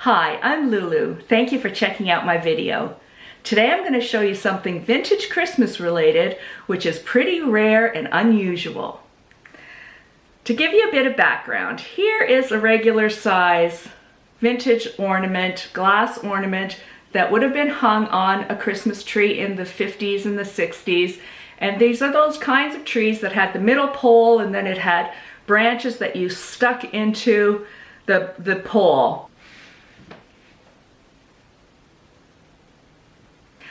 Hi, I'm Lulu. Thank you for checking out my video. Today I'm going to show you something vintage Christmas related, which is pretty rare and unusual. To give you a bit of background, here is a regular size vintage ornament, glass ornament that would have been hung on a Christmas tree in the 50s and the 60s. And these are those kinds of trees that had the middle pole and then it had branches that you stuck into the pole.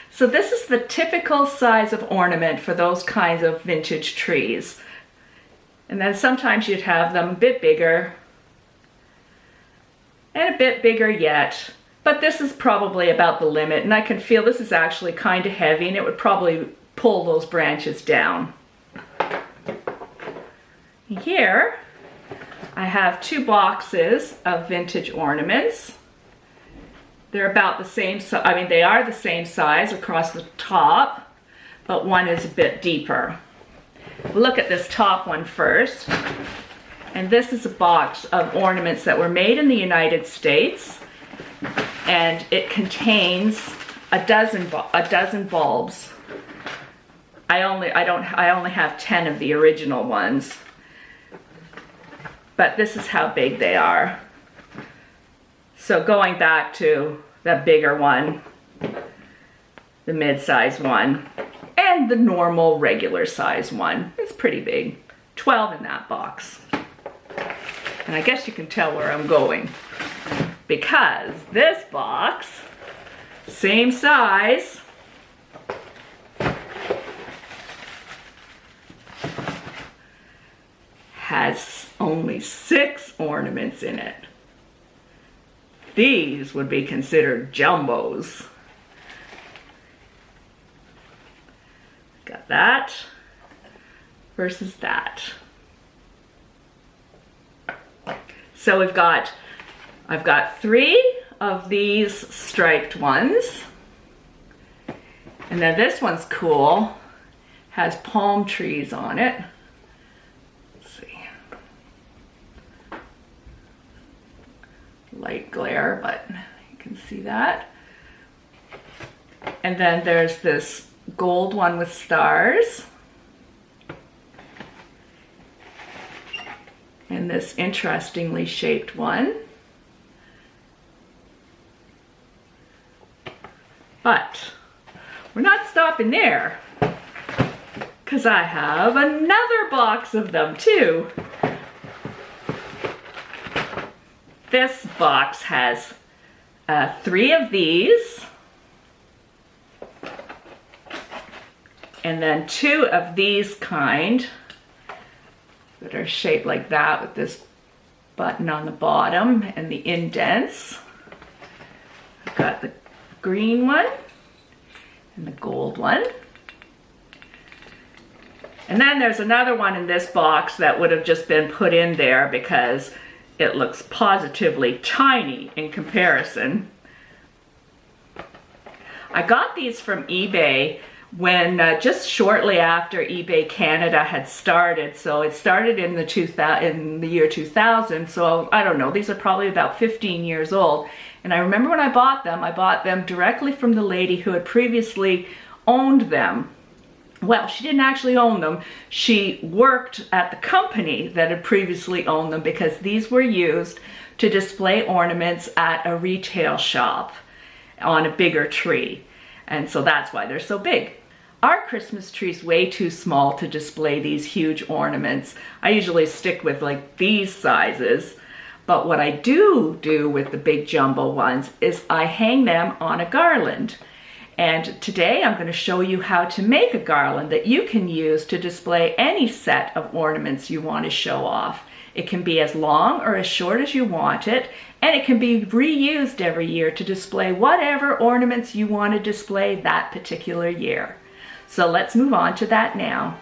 So this is the typical size of ornament for those kinds of vintage trees. And then sometimes you'd have them a bit bigger and a bit bigger yet. But this is probably about the limit, and I can feel this is actually kind of heavy and it would probably pull those branches down. Here I have two boxes of vintage ornaments. They're about the same size. I mean, they are the same size across the top, but one is a bit deeper. We'll look at this top one first. And this is a box of ornaments that were made in the United States, and it contains a dozen bulbs. I only have 10 of the original ones, but this is how big they are. So going back to the bigger one, the mid-size one, and the normal regular size one. It's pretty big. 12 in that box. And I guess you can tell where I'm going, because this box, same size, has only 6 ornaments in it. These would be considered jumbos. Got that versus that. So I've got 3 of these striped ones. And then this one's cool. Has palm trees on it. Light glare, but you can see that. And then there's this gold one with stars. And this interestingly shaped one. But we're not stopping there, because I have another box of them too. This box has 3 of these, and then 2 of these kind that are shaped like that with this button on the bottom and the indents. I've got the green one and the gold one. And then there's another one in this box that would have just been put in there because it looks positively tiny in comparison. I got these from eBay when just shortly after eBay Canada had started. So it started in the year 2000. So I don't know, these are probably about 15 years old. And I remember when I bought them directly from the lady who had previously owned them. Well, she didn't actually own them. She worked at the company that had previously owned them, because these were used to display ornaments at a retail shop on a bigger tree. And so that's why they're so big. Our Christmas tree's way too small to display these huge ornaments. I usually stick with like these sizes. But what I do with the big jumbo ones is I hang them on a garland. And today I'm going to show you how to make a garland that you can use to display any set of ornaments you want to show off. It can be as long or as short as you want it, and it can be reused every year to display whatever ornaments you want to display that particular year. So let's move on to that now.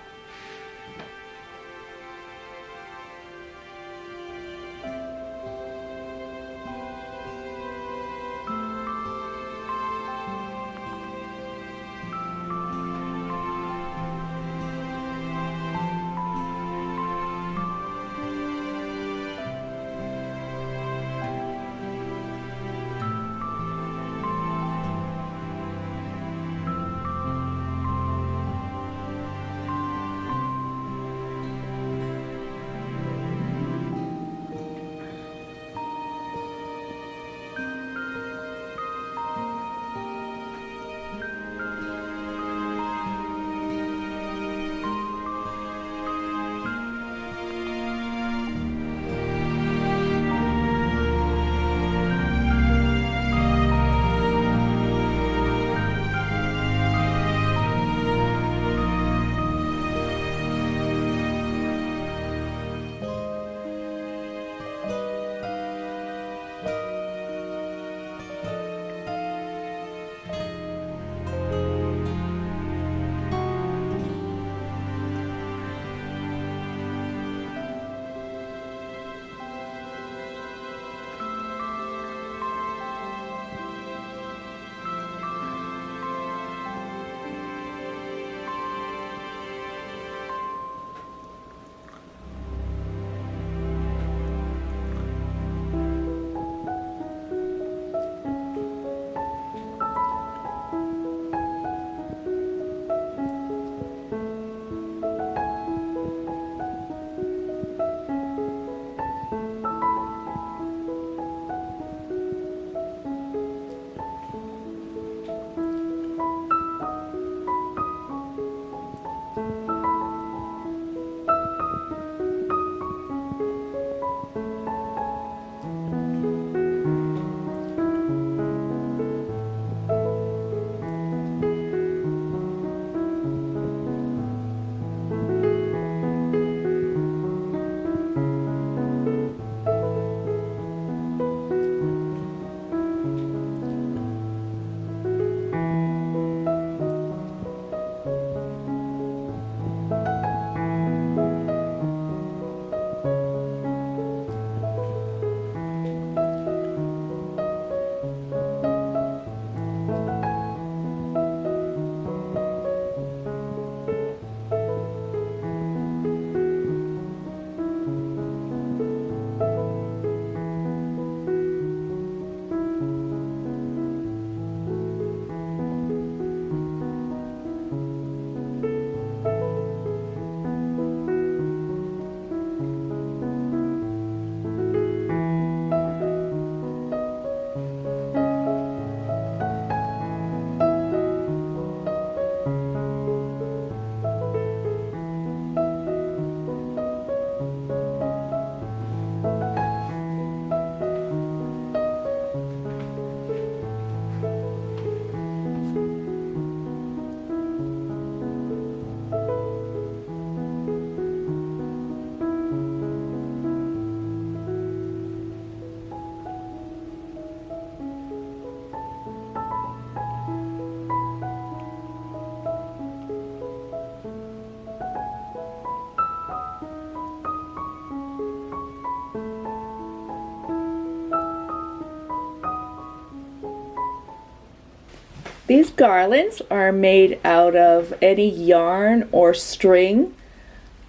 These garlands are made out of any yarn or string.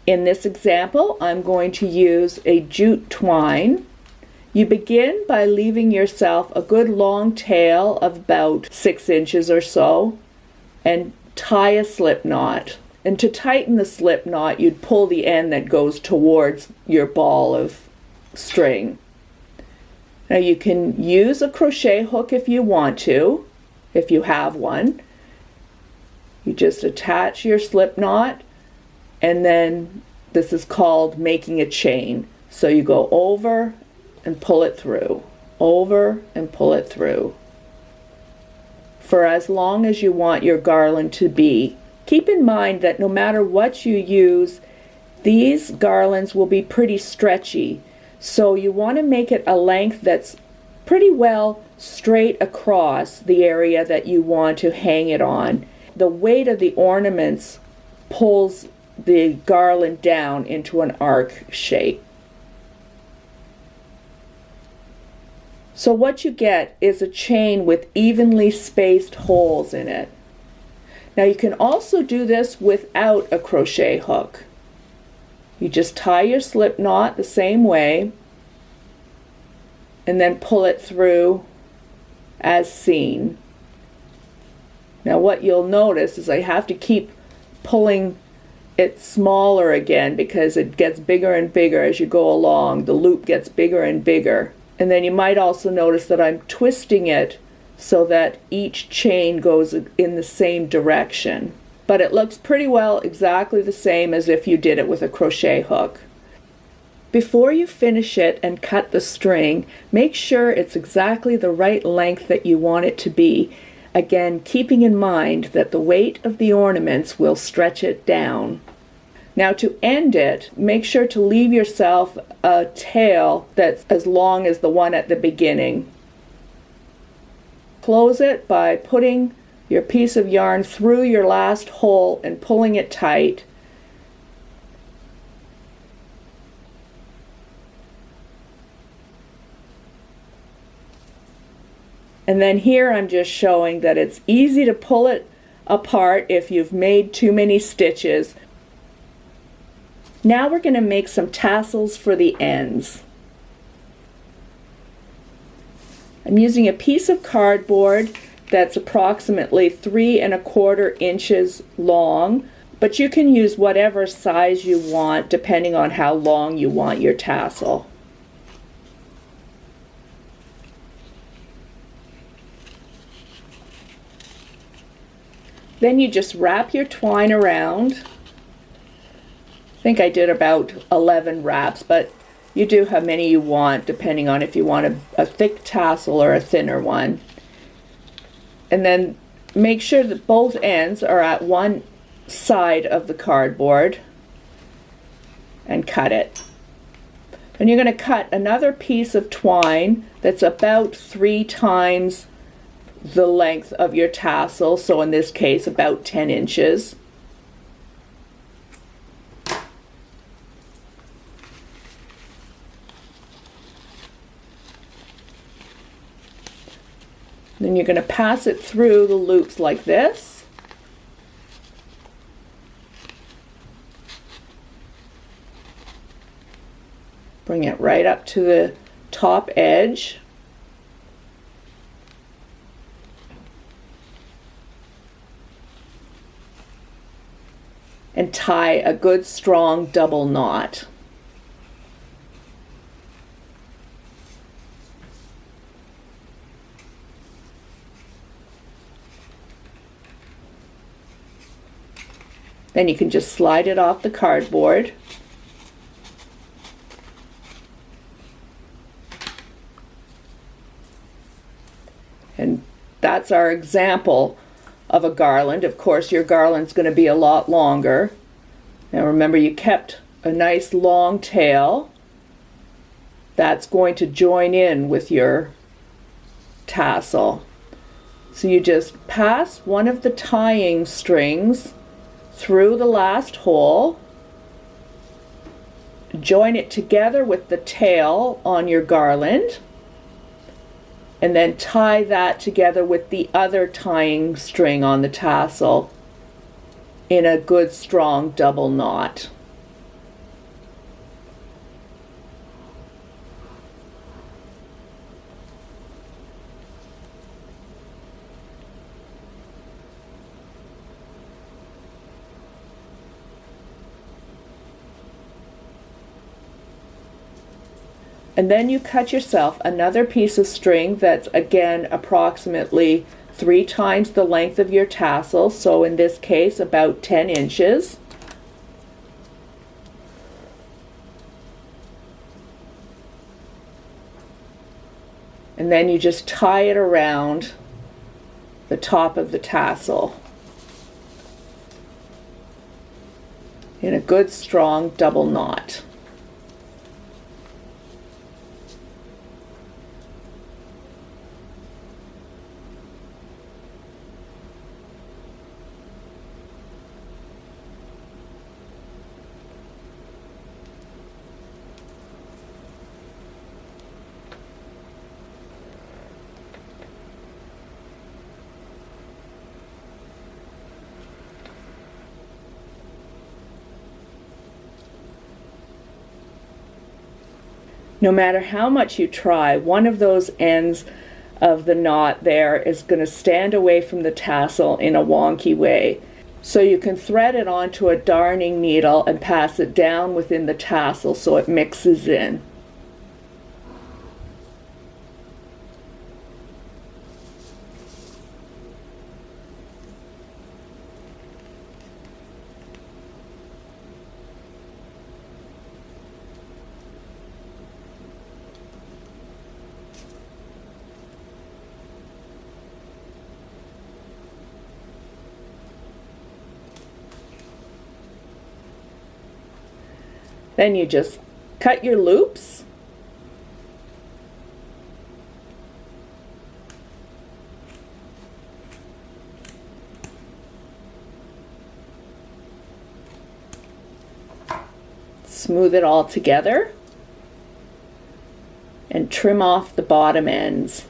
In this example, I'm going to use a jute twine. You begin by leaving yourself a good long tail of about 6 inches or so and tie a slip knot. And to tighten the slip knot, you'd pull the end that goes towards your ball of string. Now you can use a crochet hook if you want to, if you have one. You just attach your slip knot, and then this is called making a chain. So you go over and pull it through, over and pull it through, for as long as you want your garland to be. Keep in mind that no matter what you use, these garlands will be pretty stretchy. So you want to make it a length that's pretty well straight across the area that you want to hang it on. The weight of the ornaments pulls the garland down into an arc shape. So what you get is a chain with evenly spaced holes in it. Now you can also do this without a crochet hook. You just tie your slip knot the same way and then pull it through as seen. Now what you'll notice is I have to keep pulling it smaller again because it gets bigger and bigger as you go along. The loop gets bigger and bigger. And then you might also notice that I'm twisting it so that each chain goes in the same direction. But it looks pretty well exactly the same as if you did it with a crochet hook. Before you finish it and cut the string, make sure it's exactly the right length that you want it to be. Again, keeping in mind that the weight of the ornaments will stretch it down. Now to end it, make sure to leave yourself a tail that's as long as the one at the beginning. Close it by putting your piece of yarn through your last hole and pulling it tight. And then here I'm just showing that it's easy to pull it apart if you've made too many stitches. Now we're going to make some tassels for the ends. I'm using a piece of cardboard that's approximately 3 1/4 inches long, but you can use whatever size you want depending on how long you want your tassel. Then you just wrap your twine around. I think I did about 11 wraps, but you do how many you want depending on if you want a thick tassel or a thinner one. And then make sure that both ends are at one side of the cardboard and cut it. And you're going to cut another piece of twine that's about 3 times the length of your tassel, so in this case about 10 inches. Then you're going to pass it through the loops like this. Bring it right up to the top edge. And tie a good strong double knot. Then you can just slide it off the cardboard. And that's our example of a garland. Of course, your garland's going to be a lot longer. Now remember, you kept a nice long tail. That's going to join in with your tassel. So you just pass one of the tying strings through the last hole, join it together with the tail on your garland, and then tie that together with the other tying string on the tassel in a good strong double knot. And then you cut yourself another piece of string that's again approximately 3 times the length of your tassel, so in this case about 10 inches. And then you just tie it around the top of the tassel in a good strong double knot. No matter how much you try, one of those ends of the knot there is going to stand away from the tassel in a wonky way. So you can thread it onto a darning needle and pass it down within the tassel so it mixes in. Then you just cut your loops. Smooth it all together and trim off the bottom ends.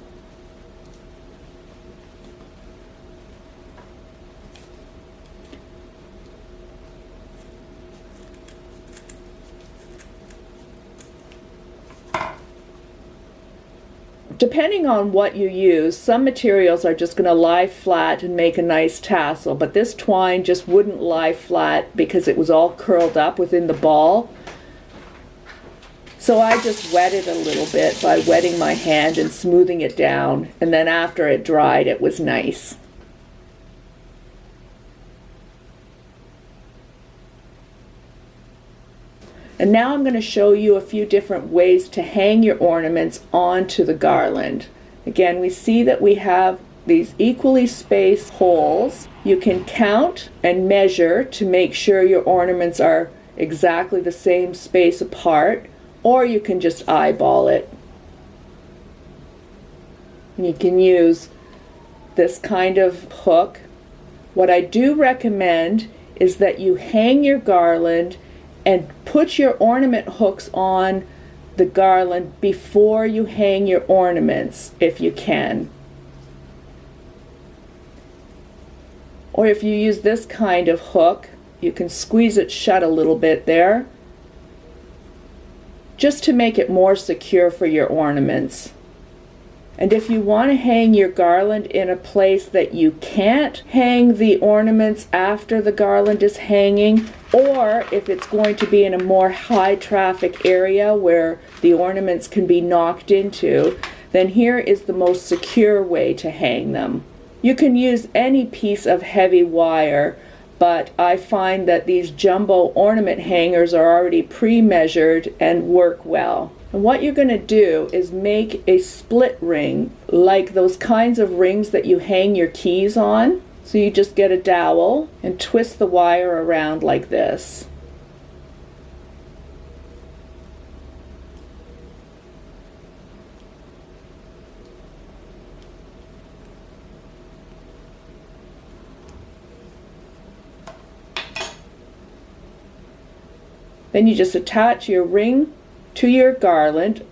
Depending on what you use, some materials are just going to lie flat and make a nice tassel, but this twine just wouldn't lie flat because it was all curled up within the ball. So I just wet it a little bit by wetting my hand and smoothing it down, and then after it dried it was nice. And now I'm going to show you a few different ways to hang your ornaments onto the garland. Again, we see that we have these equally spaced holes. You can count and measure to make sure your ornaments are exactly the same space apart, or you can just eyeball it. You can use this kind of hook. What I do recommend is that you hang your garland and put your ornament hooks on the garland before you hang your ornaments, if you can. Or if you use this kind of hook, you can squeeze it shut a little bit there, just to make it more secure for your ornaments. And if you want to hang your garland in a place that you can't hang the ornaments after the garland is hanging, or if it's going to be in a more high traffic area where the ornaments can be knocked into, then here is the most secure way to hang them. You can use any piece of heavy wire, but I find that these jumbo ornament hangers are already pre-measured and work well. And what you're going to do is make a split ring, like those kinds of rings that you hang your keys on. So you just get a dowel and twist the wire around like this. Then you just attach your ring to your garland.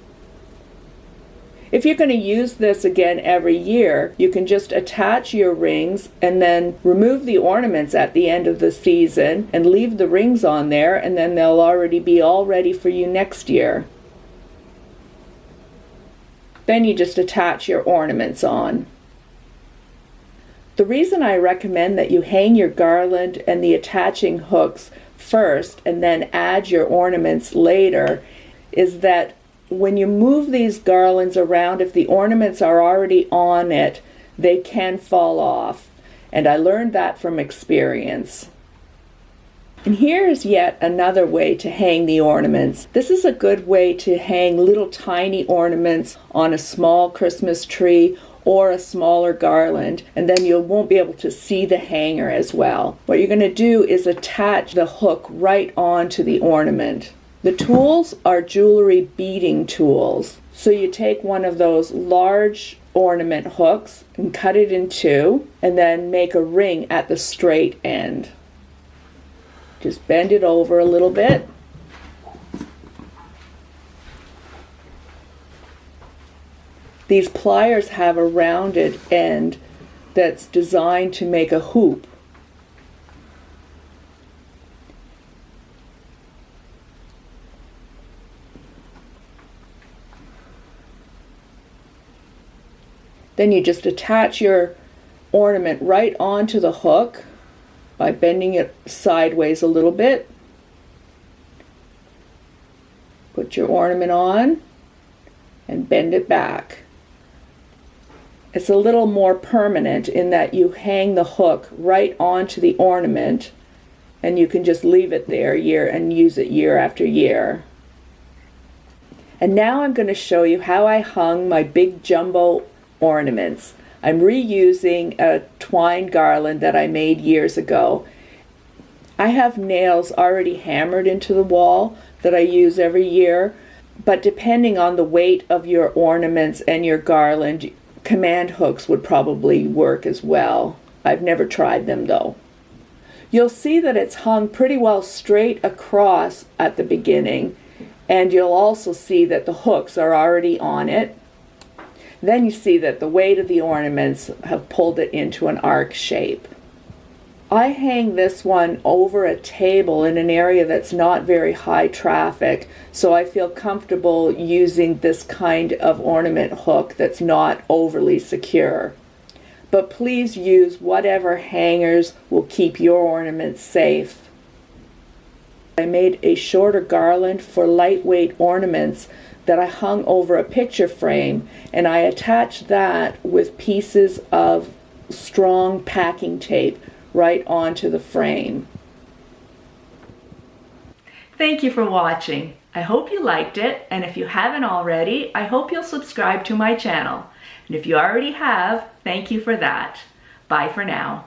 If you're going to use this again every year, you can just attach your rings and then remove the ornaments at the end of the season and leave the rings on there, and then they'll already be all ready for you next year. Then you just attach your ornaments on. The reason I recommend that you hang your garland and the attaching hooks first and then add your ornaments later is that when you move these garlands around, if the ornaments are already on it, they can fall off. And I learned that from experience. And here is yet another way to hang the ornaments. This is a good way to hang little tiny ornaments on a small Christmas tree or a smaller garland, and then you won't be able to see the hanger as well. What you're going to do is attach the hook right onto the ornament. The tools are jewelry beading tools. So you take one of those large ornament hooks and cut it in two, and then make a ring at the straight end. Just bend it over a little bit. These pliers have a rounded end that's designed to make a hoop. Then you just attach your ornament right onto the hook by bending it sideways a little bit. Put your ornament on and bend it back. It's a little more permanent in that you hang the hook right onto the ornament and you can just leave it there and use it year after year. And now I'm going to show you how I hung my big jumbo ornaments. I'm reusing a twine garland that I made years ago. I have nails already hammered into the wall that I use every year, but depending on the weight of your ornaments and your garland, command hooks would probably work as well. I've never tried them though. You'll see that it's hung pretty well straight across at the beginning, and you'll also see that the hooks are already on it. Then you see that the weight of the ornaments have pulled it into an arc shape. I hang this one over a table in an area that's not very high traffic, so I feel comfortable using this kind of ornament hook that's not overly secure. But please use whatever hangers will keep your ornaments safe. I made a shorter garland for lightweight ornaments that I hung over a picture frame, and I attached that with pieces of strong packing tape right onto the frame. Thank you for watching. I hope you liked it, and if you haven't already, I hope you'll subscribe to my channel. And if you already have, thank you for that. Bye for now.